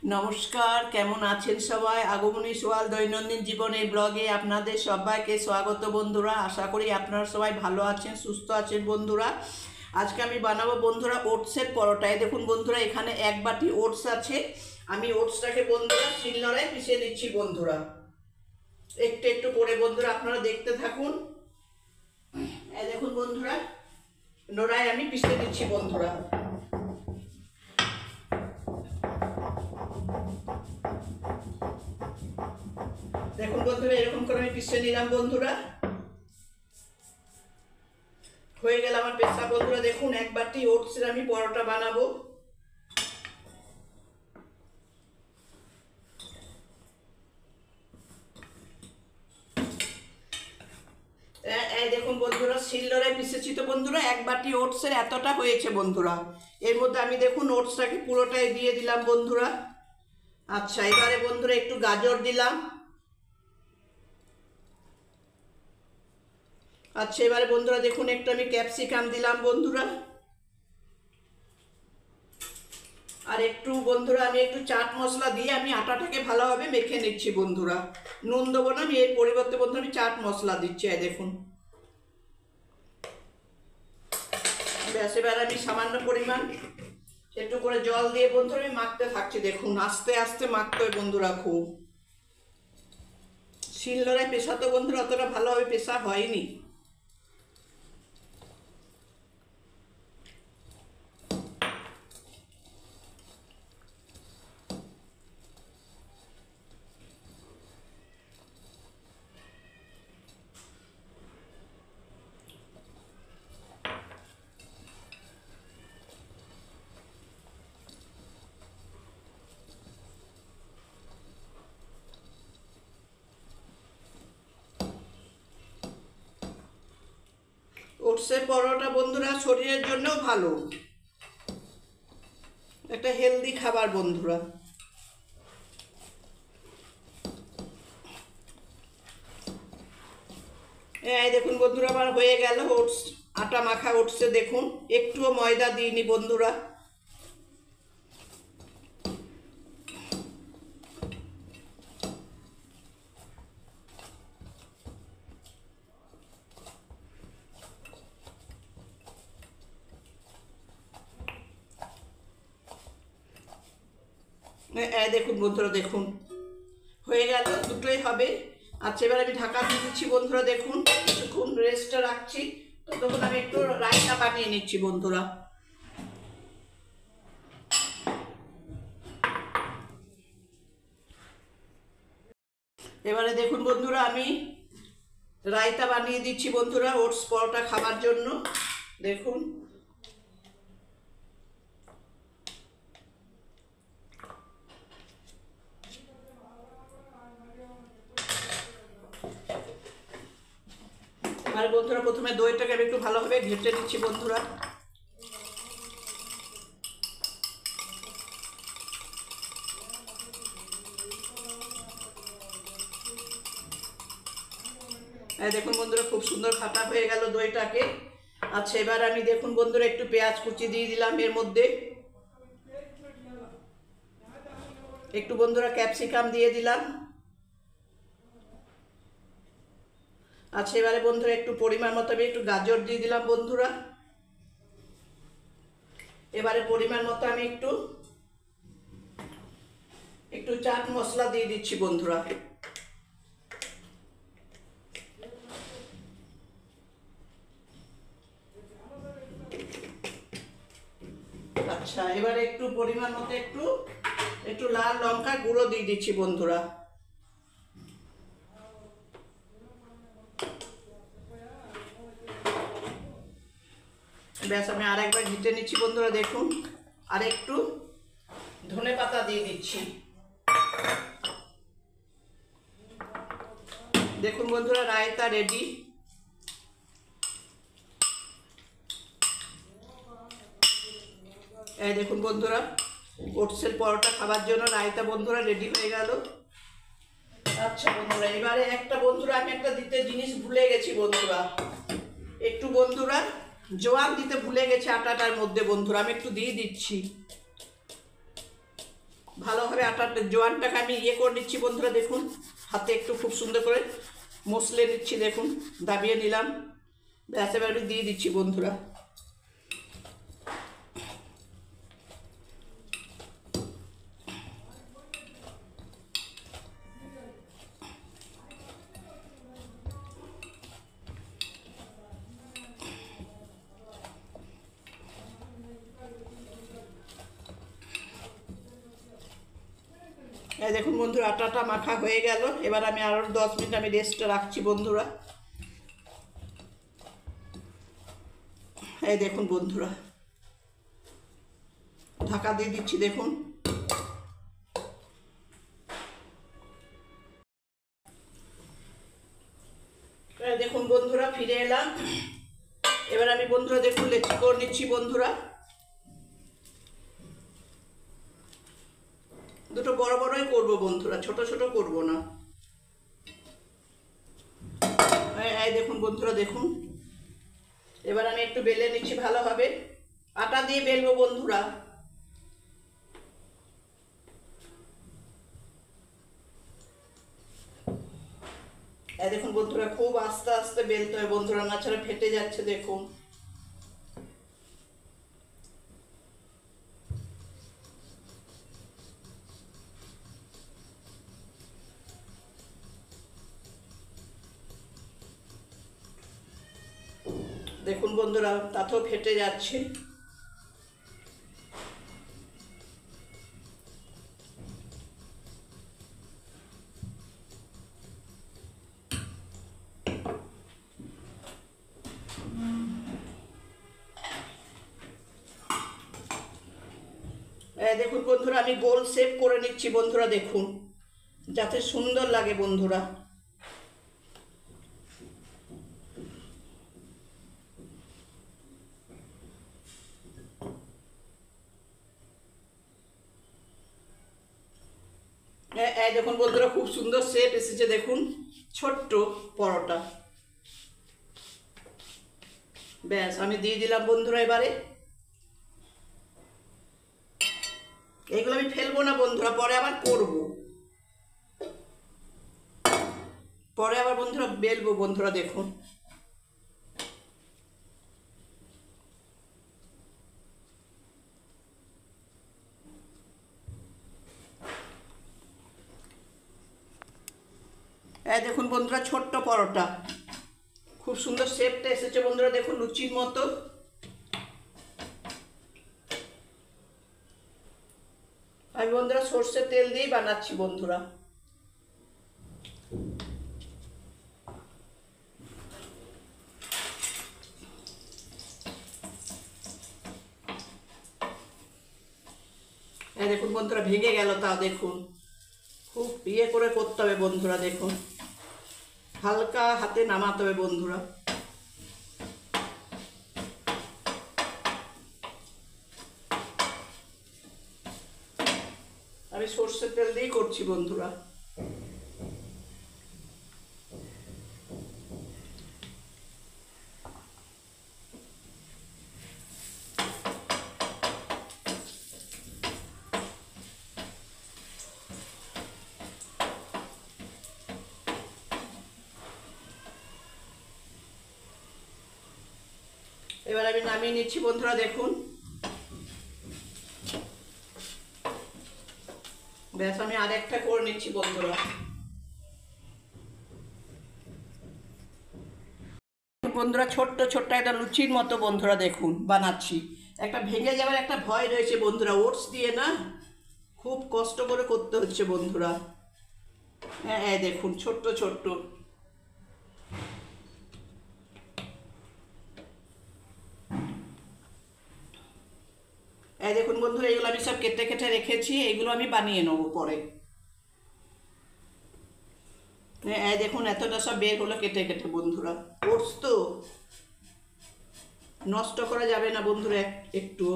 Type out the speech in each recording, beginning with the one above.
নমস্কার, কেমন আছেন সবাই? আগমনী সোয়াল দৈনন্দিন জীবনের ব্লগে আপনাদের সবাইকে স্বাগত বন্ধুরা। আশা করি আপনারা সবাই ভালো আছেন, সুস্থ আছেন বন্ধুরা। আজকে আমি বানাবো বন্ধুরা ওটসের পরোটা। দেখুন বন্ধুরা, এখানে এক বাটি ওটস আছে। আমি ওটসটাকে বন্ধুরা শিলনোড়ায় পিষে নিচ্ছি বন্ধুরা, একটু একটু করে। বন্ধুরা আপনারা দেখতে থাকুন। দেখুন বন্ধুরা, নোড়ায় আমি পিষে নিচ্ছি বন্ধুরা। দেখুন বন্ধুরা, এরকম করে আমি পিষে নিলাম বন্ধুরা। হয়ে গেল আমার পেশা বন্ধুরা। দেখুন, এক বাটি ওটসের আমি পরোটা বানাবো। দেখুন বন্ধুরা, শিলনোড়ায় পিষেছি তো বন্ধুরা, এক বাটি ওটসের এতটা হয়েছে বন্ধুরা। এর মধ্যে আমি দেখুন ওটসটাকে পুরোটাই দিয়ে দিলাম বন্ধুরা। আচ্ছা, এবারে বন্ধুরা একটু গাজর দিলাম। আচ্ছা, এবারে বন্ধুরা দেখুন একটু আমি ক্যাপসিকাম দিলাম বন্ধুরা। আর একটু বন্ধুরা আমি একটু চাট মশলা দিয়ে আমি আটাটাকে ভালোভাবে মেখে নিচ্ছি বন্ধুরা। নুন দেবো না, আমি এর পরিবর্তে বন্ধুরা আমি চাট মশলা দিচ্ছি। দেখুন, ব্যাস। এবার আমি সামান্য পরিমাণ একটু করে জল দিয়ে বন্ধুরা আমি মাখতে থাকছি। দেখুন, আস্তে আস্তে মাখতে হয় বন্ধুরা। খুব শিলনোড়ায় পেশা তো বন্ধুরা অতটা ভালোভাবে পেশা হয়নি। ওটসের পরোটা বন্ধুরা শরীরের জন্যও ভালো, একটা হেলদি খাবার বন্ধুরা। দেখুন বন্ধুরা, আমার হয়ে গেল ওটস আটা মাখা ওটসে। দেখুন, একটুও ময়দা দিইনি বন্ধুরা। দেখুন বন্ধুরা, দেখুন হয়ে গেল, দুটোই হবে। আচ্ছা, এবার আমি ঢাকা দিয়ে দিচ্ছি বন্ধুরা। দেখুন, কিছুক্ষণ রেস্টে রাখছি। তখন আমি একটু রায়তা বানিয়ে নিচ্ছি বন্ধুরা। এবারে দেখুন বন্ধুরা, আমি রায়তা বানিয়ে দিচ্ছি বন্ধুরা ওটস পরোটা খাবার জন্য। দেখুন, এবারে বন্ধুরা প্রথমে দইটাকে আমি একটু ভালোভাবে ঘেঁটে নিচ্ছি বন্ধুরা। দেখুন বন্ধুরা, খুব সুন্দর খাটা হয়ে গেল দইটাকে। আচ্ছা, এবার আমি দেখুন বন্ধুরা একটু পেঁয়াজ কুচি দিয়ে দিলাম এর মধ্যে। একটু বন্ধুরা ক্যাপসিকাম দিয়ে দিলাম। আচ্ছা, এবারে বন্ধুরা একটু পরিমাণ মতো আমি একটু গাজর দিয়ে দিলাম বন্ধুরা। এবারে পরিমাণ মতো আমি একটু চাট মশলা দিয়ে দিচ্ছি বন্ধুরা। আচ্ছা, এবারে একটু পরিমাণ মতো একটু লাল লঙ্কা গুঁড়ো দিয়ে দিচ্ছি বন্ধুরা। ব্যাস, আমি আর একবার ঘেঁটে নিচ্ছি বন্ধুরা। দেখুন, আর একটু ধনে পাতা দিয়ে দিচ্ছি। দেখুন বন্ধুরা, রায়তা রেডি। দেখুন বন্ধুরা, ওটসের পরোটা খাবার জন্য রায়তা বন্ধুরা রেডি হয়ে গেল। আচ্ছা বন্ধুরা, এবারে আমি একটা দিতে জিনিস ভুলে গেছি বন্ধুরা। একটু বন্ধুরা জোয়ান দিতে ভুলে গেছি আটাটার মধ্যে বন্ধুরা, আমি একটু দিয়ে দিচ্ছি। ভালোভাবে আটার জোয়ানটাকে আমি করে নিচ্ছি বন্ধুরা। দেখুন হাতে একটু খুব সুন্দর করে মশলে নিচ্ছি, দেখুন দাবিয়ে নিলাম। ব্যাস এবার আমি দিয়ে দিচ্ছি বন্ধুরা। এই দেখুন বন্ধুরা আটাটা মাখা হয়ে গেল। এবার আমি আরও 10 মিনিট আমি রেস্টে রাখছি বন্ধুরা। এই দেখুন বন্ধুরা ঢাকা দিয়ে দিচ্ছি, দেখুন। দেখুন বন্ধুরা ফিরে এলাম। এবার আমি বন্ধুরা দেখুন লেচি করে নিচ্ছি বন্ধুরা। দুটো বড় বড়ই করবো বন্ধুরা, ছোট ছোট করব না। এই দেখুন বন্ধুরা দেখুন। এবার আমি একটু বেলে নিচ্ছি ভালোভাবে, আটা দিয়ে বেলবো বন্ধুরা। এই দেখুন বন্ধুরা খুব আস্তে আস্তে বেলতে হয় বন্ধুরা, না ছাড়া ফেটে যাচ্ছে। দেখুন দেখুন বন্ধুরা তাতেও ফেটে যাচ্ছে। দেখুন বন্ধুরা আমি গোল শেপ করে নিচ্ছি বন্ধুরা, দেখুন যাতে সুন্দর লাগে বন্ধুরা। এই দেখুন বন্ধুরা খুব সুন্দর শেপ এসেছে, দেখুন ছোট্ট পরোটা। ব্যাস আমি দিয়ে দিলাম বন্ধুরা। এবারে এইগুলো আমি ফেলবো না বন্ধুরা, পরে আবার করব, পরে আবার বন্ধুরা বেলবো বন্ধুরা। দেখুন এই দেখুন বন্ধুরা ছোট্ট পরোটা, খুব সুন্দর শেপটা এসেছে বন্ধুরা, দেখুন লুচির মতো। আমি বন্ধুরা সর্ষের তেল দিয়েই বানাচ্ছি বন্ধুরা। এই দেখুন বন্ধুরা ভেঙে গেল, তা দেখুন খুব করে করতে হবে বন্ধুরা। দেখুন হালকা হাতে নামাতে হবে বন্ধুরা। আমি সর্ষের তেল দিয়েই করছি বন্ধুরা। এবার আমি নামিয়ে নিচ্ছি বন্ধুরা। দেখুন ব্যাস আমি আর একটা করে নিচ্ছি বন্ধুরা। বন্ধুরা ছোট্ট ছোট্ট একটা লুচির মতো বন্ধুরা দেখুন বানাচ্ছি। একটা ভেঙে যাওয়ার একটা ভয় রয়েছে বন্ধুরা, ওটস দিয়ে না খুব কষ্ট করে করতে হচ্ছে বন্ধুরা। হ্যাঁ দেখুন ছোট্ট ছোট্ট। এই দেখুন বন্ধুরা এগুলো আমি সব কেটে কেটে রেখেছি, এগুলো আমি বানিয়ে নেবো পরে। এই দেখুন এতটা সব বের হলো কেটে কেটে বন্ধুরা। ওটস তো নষ্ট করা যাবে না বন্ধুরা একটু।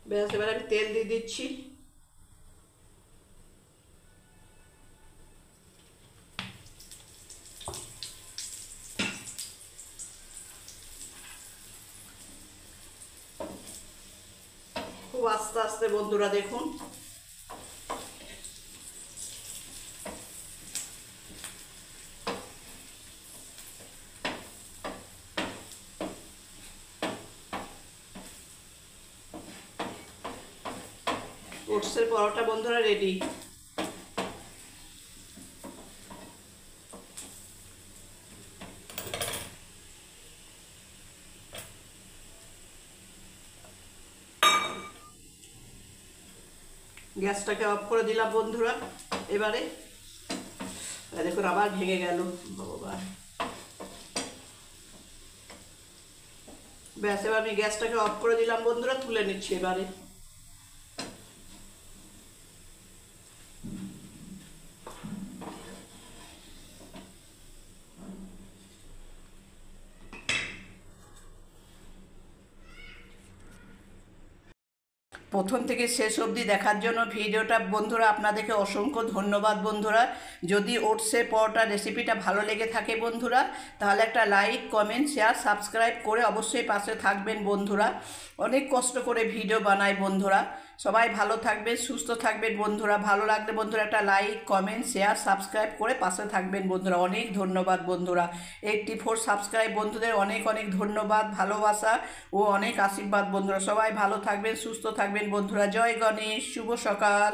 ব্যাস এবার আমি তেল দিয়ে দিচ্ছি। খুব আস্তে আস্তে বন্ধুরা দেখুন। ওটসের পরোটা বন্ধুরা রেডি। গ্যাসটাকে অফ করে দিলাম বন্ধুরা। এবারে দেখুন আবার ভেঙে গেল বাবা। ব্যাস, এবার আমি গ্যাসটাকে অফ করে দিলাম বন্ধুরা, তুলে নিচ্ছি এবারে। প্রথম থেকে শেষ অবধি দেখার জন্য ভিডিওটা বন্ধুরা আপনাদেরকে অসংখ্য ধন্যবাদ বন্ধুরা। যদি ওটসের পরোটা রেসিপিটা ভালো লেগে থাকে বন্ধুরা, তাহলে একটা লাইক, কমেন্ট, শেয়ার, সাবস্ক্রাইব করে অবশ্যই পাশে থাকবেন বন্ধুরা। অনেক কষ্ট করে ভিডিও বানাই বন্ধুরা। সবাই ভালো থাকবেন, সুস্থ থাকবেন বন্ধুরা। ভালো লাগলে বন্ধুরা একটা লাইক, কমেন্ট, শেয়ার, সাবস্ক্রাইব করে পাশে থাকবেন বন্ধুরা। অনেক ধন্যবাদ বন্ধুরা। 84 সাবস্ক্রাইব বন্ধুদের অনেক অনেক ধন্যবাদ, ভালোবাসা ও অনেক আশীর্বাদ বন্ধুরা। সবাই ভালো থাকবেন, সুস্থ থাকবেন বন্ধুরা। জয় গণেশ, শুভ সকাল।